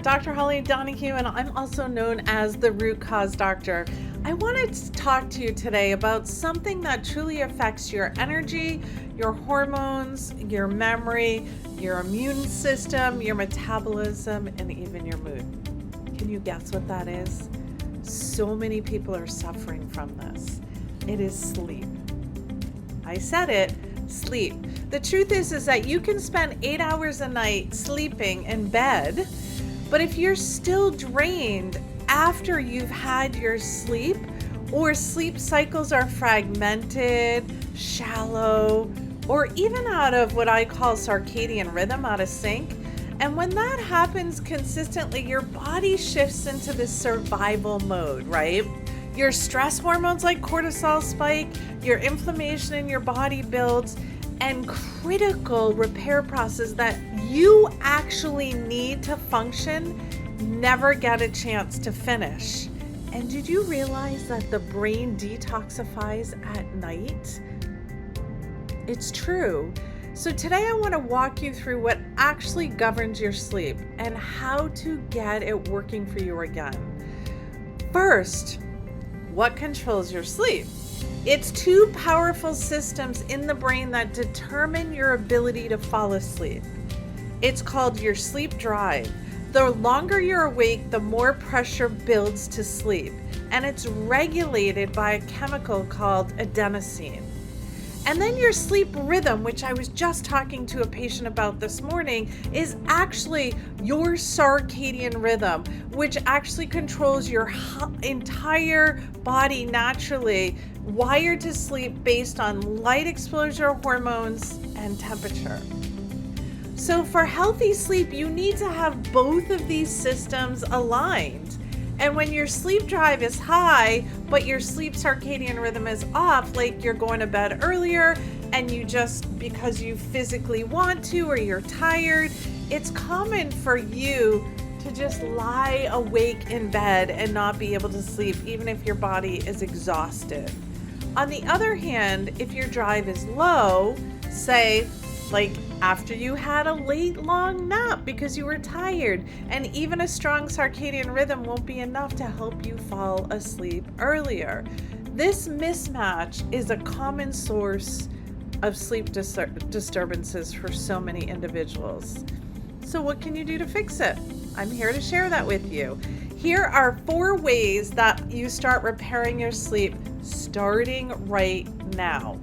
Dr. Holly Donahue, and I'm also known as the Root Cause Doctor. I wanted to talk to you today about something that truly affects your energy, your hormones, your memory, your immune system, your metabolism, and even your mood. Can you guess what that is? So many people are suffering from this. It is sleep. I said it, sleep. The truth is that you can spend 8 hours a night sleeping in bed, but if you're still drained after you've had your sleep, or sleep cycles are fragmented, shallow, or even out of what I call circadian rhythm, out of sync, and when that happens consistently, your body shifts into this survival mode, right? Your stress hormones like cortisol spike, your inflammation in your body builds, and critical repair process that you actually need to function never get a chance to finish. And did you realize that the brain detoxifies at night? It's true. So today I want to walk you through what actually governs your sleep and how to get it working for you again. First, what controls your sleep? It's two powerful systems in the brain that determine your ability to fall asleep. It's called your sleep drive. The longer you're awake, the more pressure builds to sleep, and it's regulated by a chemical called adenosine. And then your sleep rhythm, which I was just talking to a patient about this morning, is actually your circadian rhythm, which actually controls your entire body naturally, wired to sleep based on light exposure, hormones, and temperature. So for healthy sleep, you need to have both of these systems aligned. And when your sleep drive is high, but your sleep circadian rhythm is off, like you're going to bed earlier and you just, because you physically want to or you're tired, it's common for you to just lie awake in bed and not be able to sleep, even if your body is exhausted. On the other hand, if your drive is low, say like after you had a late long nap because you were tired, and even a strong circadian rhythm won't be enough to help you fall asleep earlier. This mismatch is a common source of sleep disturbances for so many individuals. So what can you do to fix it? I'm here to share that with you. Here are 4 ways that you start repairing your sleep starting right now.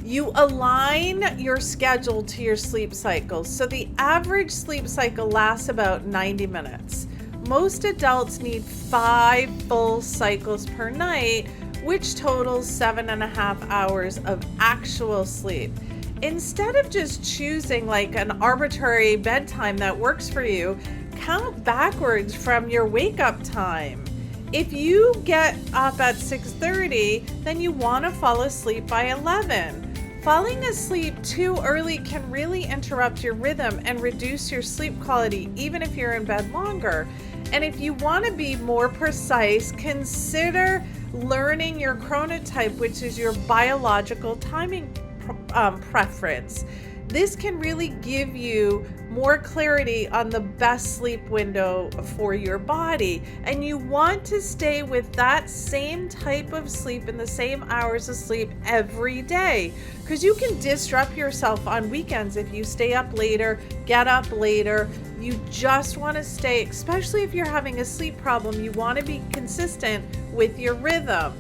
You align your schedule to your sleep cycle. So the average sleep cycle lasts about 90 minutes. Most adults need 5 full cycles per night, which totals 7.5 hours of actual sleep. Instead of just choosing like an arbitrary bedtime that works for you, count backwards from your wake up time. If you get up at 6:30, then you want to fall asleep by 11. Falling asleep too early can really interrupt your rhythm and reduce your sleep quality, even if you're in bed longer. And if you want to be more precise, consider learning your chronotype, which is your biological timing preference. This can really give you more clarity on the best sleep window for your body. And you want to stay with that same type of sleep and the same hours of sleep every day, because you can disrupt yourself on weekends if you stay up later, get up later. You just want to stay, especially if you're having a sleep problem, you want to be consistent with your rhythm.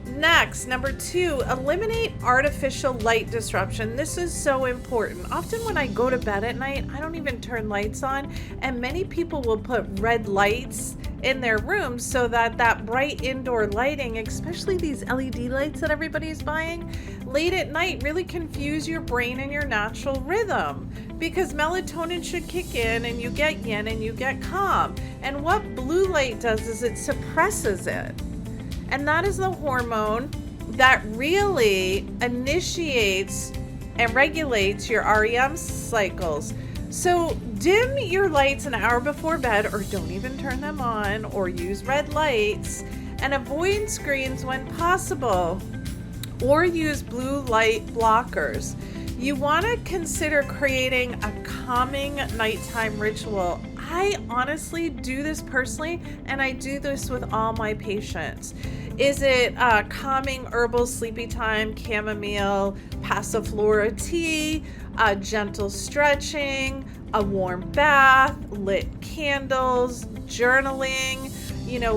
Next, number 2, eliminate artificial light disruption. This is so important. Often when I go to bed at night, I don't even turn lights on, and many people will put red lights in their rooms so that that bright indoor lighting, especially these LED lights that everybody's buying, late at night really confuse your brain and your natural rhythm, because melatonin should kick in and you get yin and you get calm. And what blue light does is it suppresses it. And that is the hormone that really initiates and regulates your REM cycles. So dim your lights an hour before bed, or don't even turn them on, or use red lights, and avoid screens when possible, or use blue light blockers. You want to consider creating a calming nighttime ritual I honestly do this personally, and I do this with all my patients. Is it calming herbal sleepy time, chamomile, passiflora tea, gentle stretching, a warm bath, lit candles, journaling,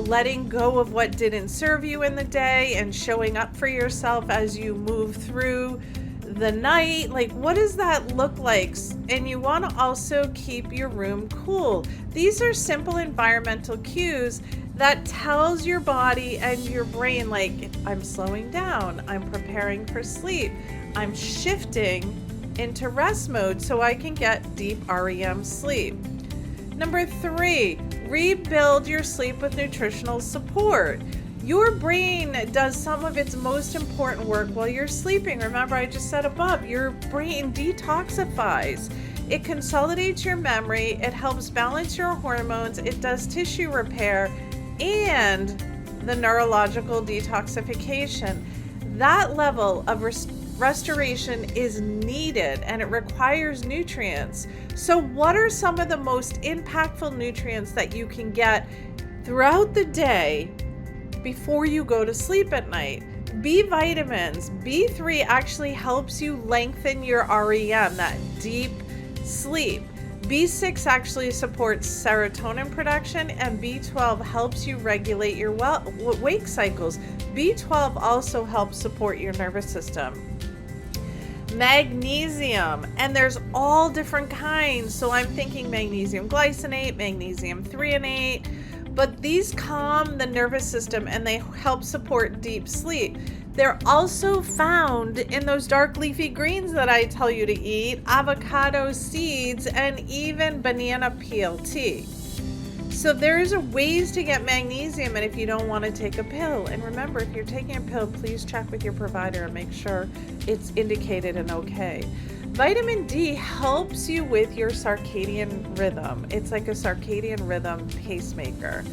letting go of what didn't serve you in the day and showing up for yourself as you move through the night? Like, what does that look like? And you want to also keep your room cool. These are simple environmental cues that tells your body and your brain, like, I'm slowing down, I'm preparing for sleep, I'm shifting into rest mode so I can get deep REM sleep. Number 3, rebuild your sleep with nutritional support. Your brain does some of its most important work while you're sleeping. Remember, I just said above, your brain detoxifies. It consolidates your memory, it helps balance your hormones, it does tissue repair, and the neurological detoxification. That level of restoration is needed, and it requires nutrients. So what are some of the most impactful nutrients that you can get throughout the day before you go to sleep at night? B vitamins. B3 actually helps you lengthen your REM, that deep sleep. B6 actually supports serotonin production, and B12 helps you regulate your wake cycles. B12 also helps support your nervous system. Magnesium, and there's all different kinds. So I'm thinking magnesium glycinate, magnesium threonate, but these calm the nervous system and they help support deep sleep. They're also found in those dark leafy greens that I tell you to eat, avocado seeds, and even banana peel tea. So there's ways to get magnesium, and if you don't want to take a pill, and remember, if you're taking a pill, please check with your provider and make sure it's indicated and okay. Vitamin D helps you with your circadian rhythm. It's like a circadian rhythm pacemaker.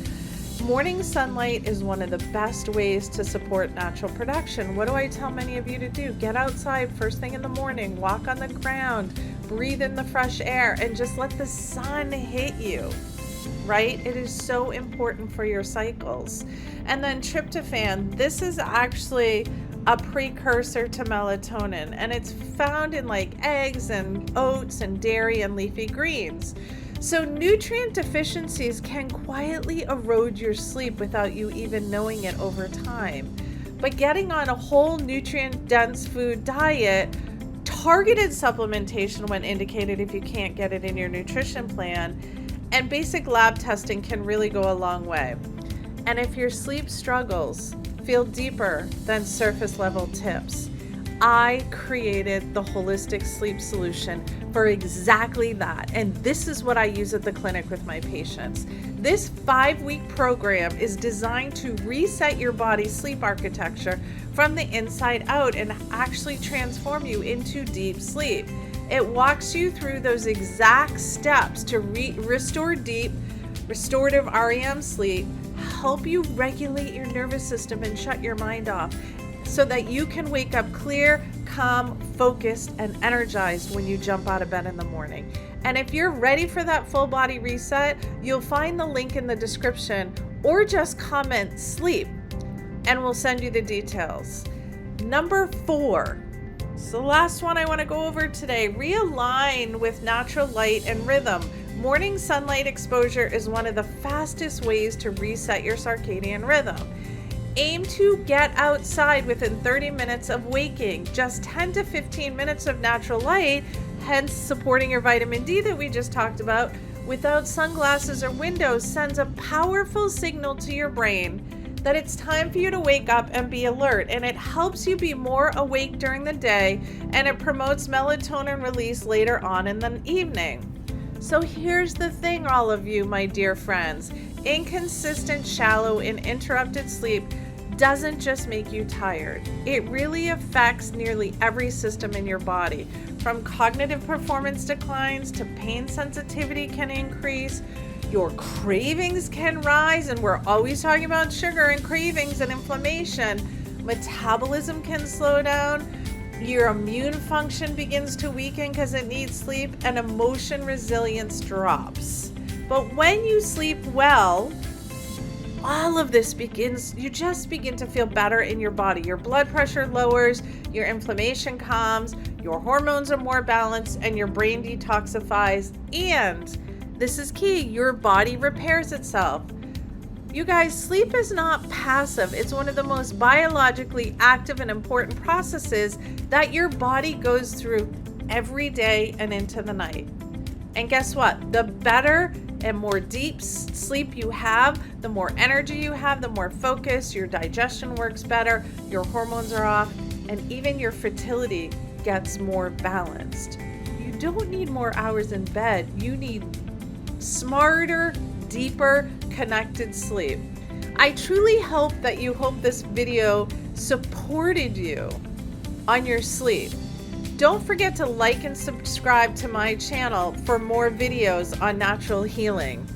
Morning sunlight is one of the best ways to support natural production. What do I tell many of you to do? Get outside first thing in the morning, walk on the ground, breathe in the fresh air, and just let the sun hit you, right? It is so important for your cycles. And then tryptophan, this is actually a precursor to melatonin, and it's found in like eggs and oats and dairy and leafy greens. So nutrient deficiencies can quietly erode your sleep without you even knowing it over time. But getting on a whole nutrient-dense food diet, targeted supplementation when indicated if you can't get it in your nutrition plan, and basic lab testing can really go a long way. And if your sleep struggles feel deeper than surface level tips, I created the holistic sleep solution for exactly that. And this is what I use at the clinic with my patients. This 5-week program is designed to reset your body's sleep architecture from the inside out and actually transform you into deep sleep. It walks you through those exact steps to restore deep, restorative REM sleep, help you regulate your nervous system and shut your mind off, so that you can wake up clear, calm, focused, and energized when you jump out of bed in the morning. And if you're ready for that full body reset, you'll find the link in the description, or just comment sleep and we'll send you the details. Number 4, so the last one I want to go over today, realign with natural light and rhythm. Morning sunlight exposure is one of the fastest ways to reset your circadian rhythm. Aim to get outside within 30 minutes of waking. Just 10 to 15 minutes of natural light, hence supporting your vitamin D that we just talked about, without sunglasses or windows, sends a powerful signal to your brain that it's time for you to wake up and be alert. And it helps you be more awake during the day, and it promotes melatonin release later on in the evening. So here's the thing, all of you, my dear friends. Inconsistent, shallow, and interrupted sleep doesn't just make you tired. It really affects nearly every system in your body. From cognitive performance declines to pain sensitivity can increase. Your cravings can rise, and we're always talking about sugar and cravings and inflammation. Metabolism can slow down. Your immune function begins to weaken because it needs sleep, and emotion resilience drops. But when you sleep well, all of this you just begin to feel better in your body. Your blood pressure lowers, your inflammation calms, your hormones are more balanced, and your brain detoxifies. And this is key, your body repairs itself. You guys, sleep is not passive. It's one of the most biologically active and important processes that your body goes through every day and into the night. And guess what? The better and more deep sleep you have, the more energy you have, the more focus, your digestion works better, your hormones are off, and even your fertility gets more balanced. You don't need more hours in bed. You need smarter, deeper, connected sleep. I truly hope this video supported you on your sleep. Don't forget to like and subscribe to my channel for more videos on natural healing.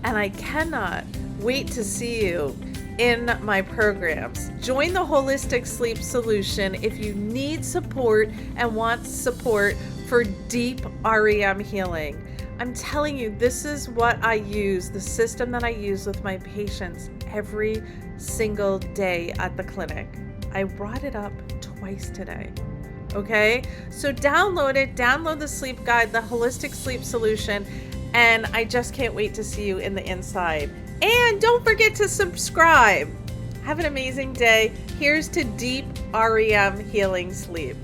And I cannot wait to see you in my programs. Join the Holistic Sleep Solution if you need support and want support for deep REM healing. I'm telling you, this is what I use, the system that I use with my patients every single day at the clinic. I brought it up twice today. Okay, so download it, download the sleep guide, the Holistic Sleep Solution, and I just can't wait to see you in the inside. And don't forget to subscribe. Have an amazing day. Here's to deep REM healing sleep.